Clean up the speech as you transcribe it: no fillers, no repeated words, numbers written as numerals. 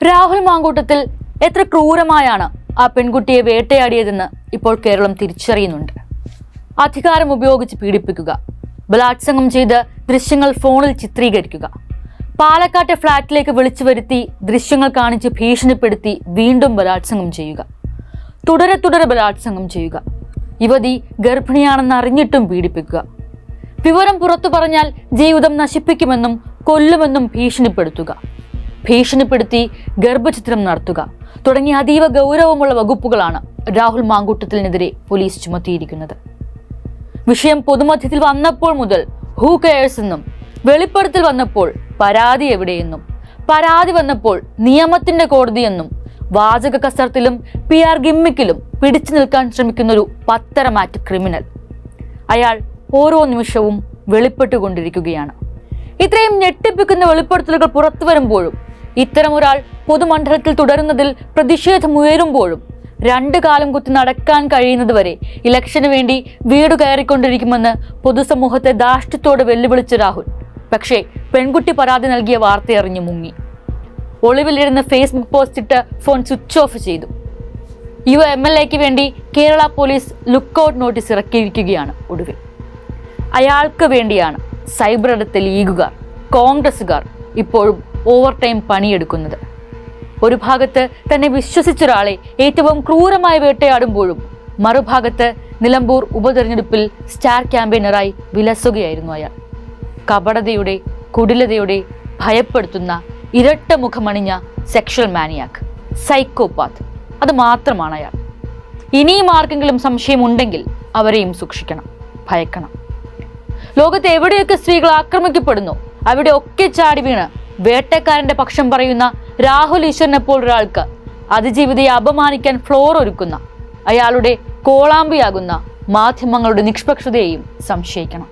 രാഹുൽ മാങ്കൂട്ടത്തിൽ എത്ര ക്രൂരമായാണ് ആ പെൺകുട്ടിയെ വേട്ടയാടിയതെന്ന് ഇപ്പോൾ കേരളം തിരിച്ചറിയുന്നുണ്ട്. അധികാരം ഉപയോഗിച്ച് പീഡിപ്പിക്കുക, ബലാത്സംഗം ചെയ്ത് ദൃശ്യങ്ങൾ ഫോണിൽ ചിത്രീകരിക്കുക, പാലക്കാട്ടെ ഫ്ളാറ്റിലേക്ക് വിളിച്ചു വരുത്തി ദൃശ്യങ്ങൾ കാണിച്ച് ഭീഷണിപ്പെടുത്തി വീണ്ടും ബലാത്സംഗം ചെയ്യുക, തുടരെ ബലാത്സംഗം ചെയ്യുക, യുവതി ഗർഭിണിയാണെന്ന് അറിഞ്ഞിട്ടും പീഡിപ്പിക്കുക, വിവരം പുറത്തു പറഞ്ഞാൽ ജീവിതം നശിപ്പിക്കുമെന്നും കൊല്ലുമെന്നും ഭീഷണിപ്പെടുത്തി ഗർഭചിത്രം നടത്തുക തുടങ്ങിയ അതീവ ഗൗരവമുള്ള വകുപ്പുകളാണ് രാഹുൽ മാങ്കൂട്ടത്തിനെതിരെ പോലീസ് ചുമത്തിയിരിക്കുന്നത്. വിഷയം പൊതുമധ്യത്തിൽ വന്നപ്പോൾ മുതൽ ഹൂ കെയേഴ്സ് എന്നും, വെളിപ്പെടുത്തൽ വന്നപ്പോൾ പരാതി എവിടെയെന്നും, പരാതി വന്നപ്പോൾ നിയമത്തിന്റെ കോടതിയെന്നും, വാചക കസർത്തിലും PR ഗിമ്മിക്കിലും പിടിച്ചു നിൽക്കാൻ ശ്രമിക്കുന്ന ഒരു പത്തരമാറ്റ് ക്രിമിനൽ. അയാൾ ഓരോ നിമിഷവും വെളിപ്പെട്ടുകൊണ്ടിരിക്കുകയാണ്. ഇത്രയും ഞെട്ടിപ്പിക്കുന്ന വെളിപ്പെടുത്തലുകൾ പുറത്തു വരുമ്പോഴും, ഇത്തരം ഒരാൾ പൊതുമണ്ഡലത്തിൽ തുടരുന്നതിൽ പ്രതിഷേധമുയരുമ്പോഴും, 2 കാലം കുത്തി നടക്കാൻ കഴിയുന്നതുവരെ ഇലക്ഷന് വേണ്ടി വീട് കയറിക്കൊണ്ടിരിക്കുമെന്ന് പൊതുസമൂഹത്തെ ധാർഷ്ട്യത്തോടെ വെല്ലുവിളിച്ച രാഹുൽ പക്ഷേ പെൺകുട്ടി പരാതി നൽകിയ വാർത്തയറിഞ്ഞു മുങ്ങി. ഒളിവിലിരുന്ന് ഫേസ്ബുക്ക് പോസ്റ്റ് ഇട്ട് ഫോൺ സ്വിച്ച് ഓഫ് ചെയ്തു. MLAക്ക് വേണ്ടി കേരള പോലീസ് ലുക്കൌട്ട് നോട്ടീസ് ഇറക്കിയിരിക്കുകയാണ്. ഒടുവിൽ അയാൾക്ക് വേണ്ടിയാണ് സൈബർ ഇടത്തെ ലീഗുകാർ, കോൺഗ്രസുകാർ ഇപ്പോഴും ഓവർ ടൈം പണിയെടുക്കുന്നത്. ഒരു ഭാഗത്ത് തന്നെ വിശ്വസിച്ചൊരാളെ ഏറ്റവും ക്രൂരമായി വേട്ടയാടുമ്പോഴും, മറുഭാഗത്ത് നിലമ്പൂർ ഉപതെരഞ്ഞെടുപ്പിൽ സ്റ്റാർ ക്യാമ്പയിനറായി വിലസുകയായിരുന്നു അയാൾ. കപടതയുടെ, കുടിലതയുടെ, ഭയപ്പെടുത്തുന്ന, ഇരട്ട മുഖമണിഞ്ഞ സെക്ഷൽ മാനിയാക്ക്, സൈക്കോപാത്ത്. അത് മാത്രമാണ് അയാൾ. ഇനിയും ആർക്കെങ്കിലും സംശയമുണ്ടെങ്കിൽ അവരെയും സൂക്ഷിക്കണം, ഭയക്കണം. ലോകത്ത് എവിടെയൊക്കെ സ്ത്രീകൾ ആക്രമിക്കപ്പെടുന്നു അവിടെ ഒക്കെ ചാടി വീണ് വേട്ടക്കാരന്റെ പക്ഷം പറയുന്ന രാഹുൽ ഈശ്വറിനെ പോലൊരാൾക്ക് അതിജീവിതയെ അപമാനിക്കാൻ ഫ്ലോർ ഒരുക്കുന്ന, അയാളുടെ കോളാമ്പിയാകുന്ന മാധ്യമങ്ങളുടെ നിഷ്പക്ഷതയെയും സംശയിക്കണം.